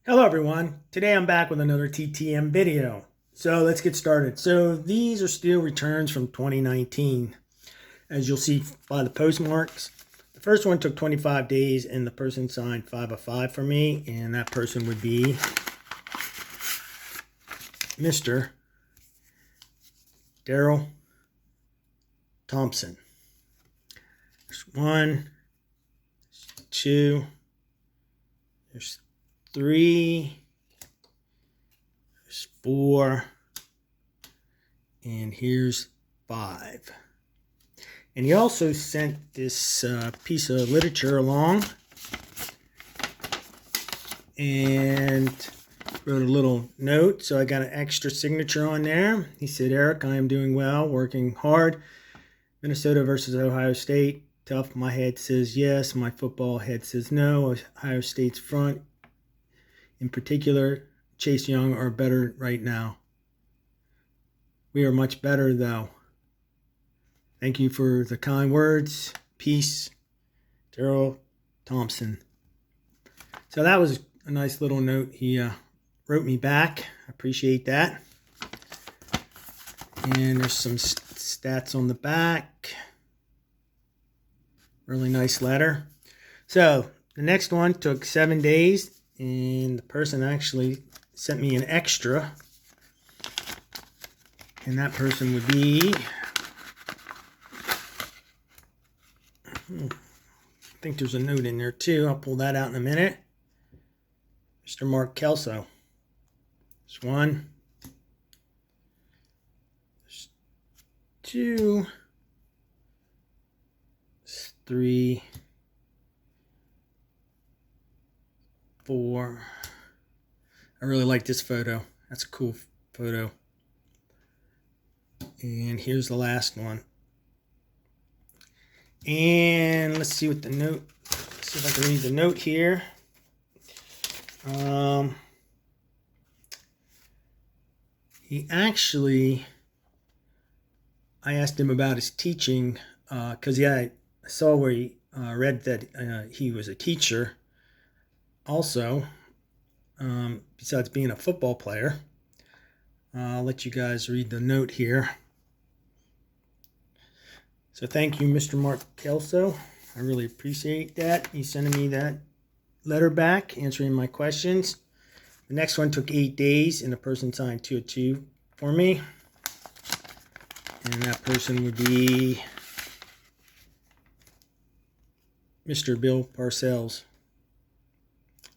Hello everyone, today I'm back with another T.T.M video. So let's get started. So these are still returns from 2019. As you'll see by the postmarks, the first one took 25 days and the person signed 5 of 5 for me, and that person would be Mr. Daryl Thompson. There's 1, there's 2, there's 3, there's 4, and here's 5. And he also sent this piece of literature along and wrote a little note, so I got an extra signature on there. He said, "Eric, I am doing well, working hard. Minnesota versus Ohio State. Tough. My head says yes. My football head says no. Ohio State's front, in particular, Chase Young, are better right now. We are much better, though. Thank you for the kind words. Peace, Daryl Thompson." So that was a nice little note he wrote me back. I appreciate that. And there's some stats on the back. Really nice letter. So the next one took 7 days, and the person actually sent me an extra. And that person would be, I think there's a note in there too. I'll pull that out in a minute. Mr. Mark Kelso. There's 1. There's 2. There's 3. 4. I really like this photo. That's a cool photo. And here's the last one. And let's see what the note, let's see if I can read the note here. He actually, I asked him about his teaching, because I saw where he read that he was a teacher also, besides being a football player. I'll let you guys read the note here. So thank you, Mr. Mark Kelso. I really appreciate that. He's sending me that letter back, answering my questions. The next one took 8 days, and the person signed 2 of 2 for me. And that person would be Mr. Bill Parcells.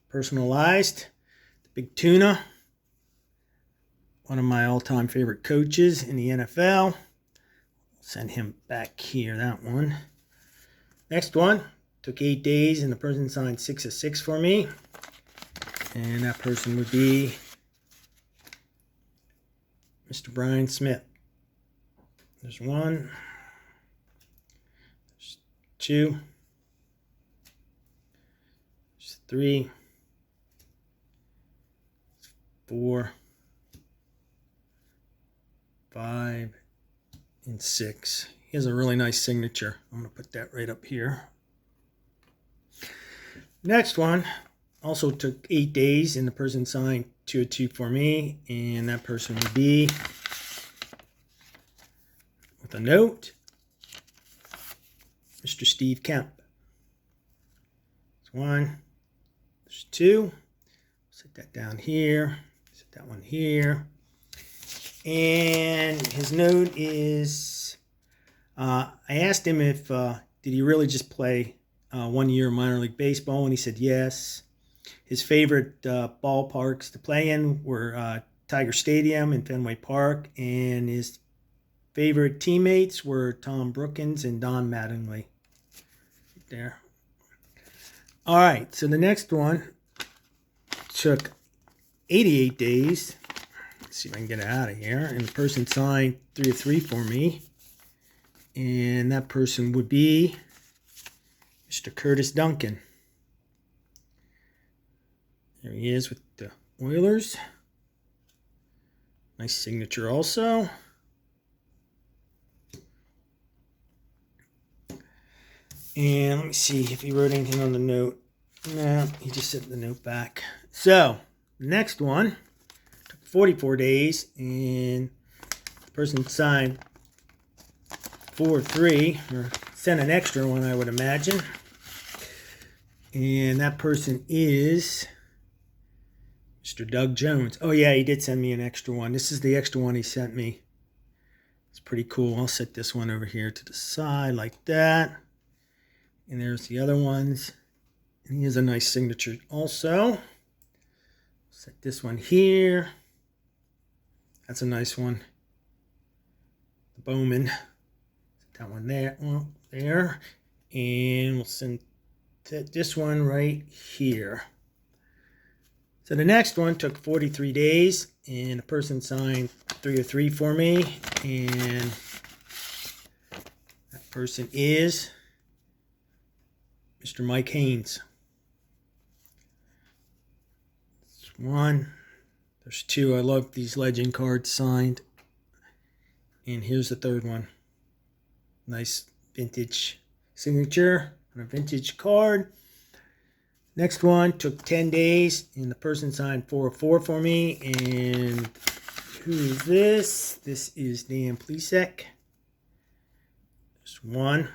Personalized, the Big Tuna, one of my all-time favorite coaches in the NFL. Send him back here, that one. Next one took 8 days, and the person signed 6 of 6 for me. And that person would be Mr. Brian Smith. There's 1. There's 2. There's 3. 4. 5. And 6. He has a really nice signature. I'm going to put that right up here. Next one also took 8 days, and the person signed 2 of 2 for me, and that person would be, with a note, Mr. Steve Kemp. There's 1. There's 2. Set that down here. Set that one here. And his note is, I asked him if, did he really just play 1 year minor league baseball, and he said yes. His favorite ballparks to play in were Tiger Stadium and Fenway Park, and his favorite teammates were Tom Brookins and Don Mattingly. There. All right, so the next one took 88 days. Let's see if I can get it out of here. And the person signed 3 of 3 for me. And that person would be Mr. Curtis Duncan. There he is with the Oilers. Nice signature also. And let me see if he wrote anything on the note. No, he just sent the note back. So next one took 44 days, and the person signed 4-3, or sent an extra one, I would imagine. And that person is Mr. Doug Jones. Oh yeah, he did send me an extra one. This is the extra one he sent me. It's pretty cool. I'll set this one over here to the side like that. And there's the other ones. And he has a nice signature also. Set this one here. That's a nice one. The Bowman. Set that one there. Well, there. And we'll set this one right here. So the next one took 43 days, and the person signed 303 for me, and that person is Mr. Mike Haynes. There's one. There's two. I love these legend cards signed. And here's the third one. Nice vintage signature on a vintage card. Next one took 10 days, and the person signed 404 for me. And who is this? This is Dan Plesek. There's one.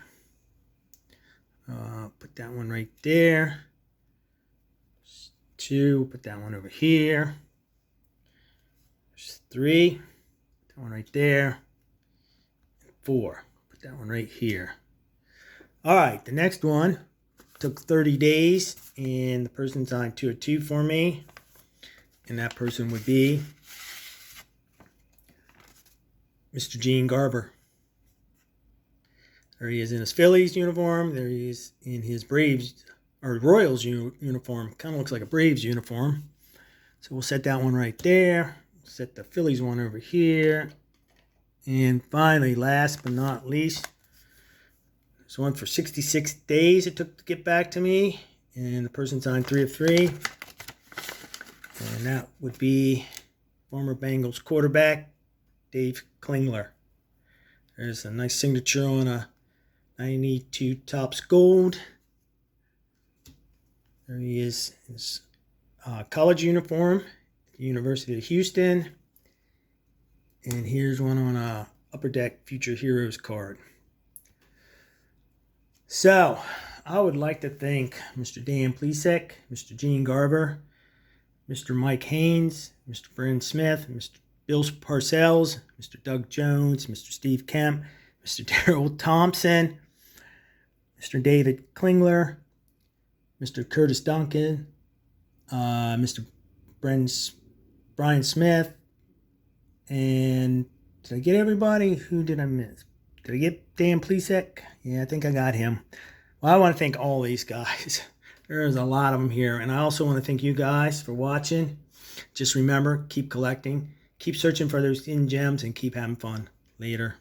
Put that one right there. There's two. Put that one over here. There's three. Put that one right there. And four. Put that one right here. All right, the next one took 30 days, and the person signed 202 for me. And that person would be Mr. Gene Garber. There he is in his Phillies uniform. There he is in his Braves, or Royals uniform. Kind of looks like a Braves uniform. So we'll set that one right there. Set the Phillies one over here. And finally, last but not least, there's one for 66 days it took to get back to me. And the person signed 3 of 3. And that would be former Bengals quarterback, Dave Klingler. There's a nice signature on a 92 Topps Gold. There he is in his college uniform at the University of Houston. And here's one on a Upper Deck Future Heroes card. So, I would like to thank Mr. Dan Plesek, Mr. Gene Garber, Mr. Mike Haynes, Mr. Brandon Smith, Mr. Bill Parcells, Mr. Doug Jones, Mr. Steve Kemp, Mr. Darrell Thompson, Mr. David Klingler, Mr. Curtis Duncan, Mr. Brian Smith, and did I get everybody? Who did I miss? Did I get Dan Plesek? Yeah, I think I got him. Well, I want to thank all these guys. There's a lot of them here. And I also want to thank you guys for watching. Just remember, keep collecting, keep searching for those hidden gems, and keep having fun. Later.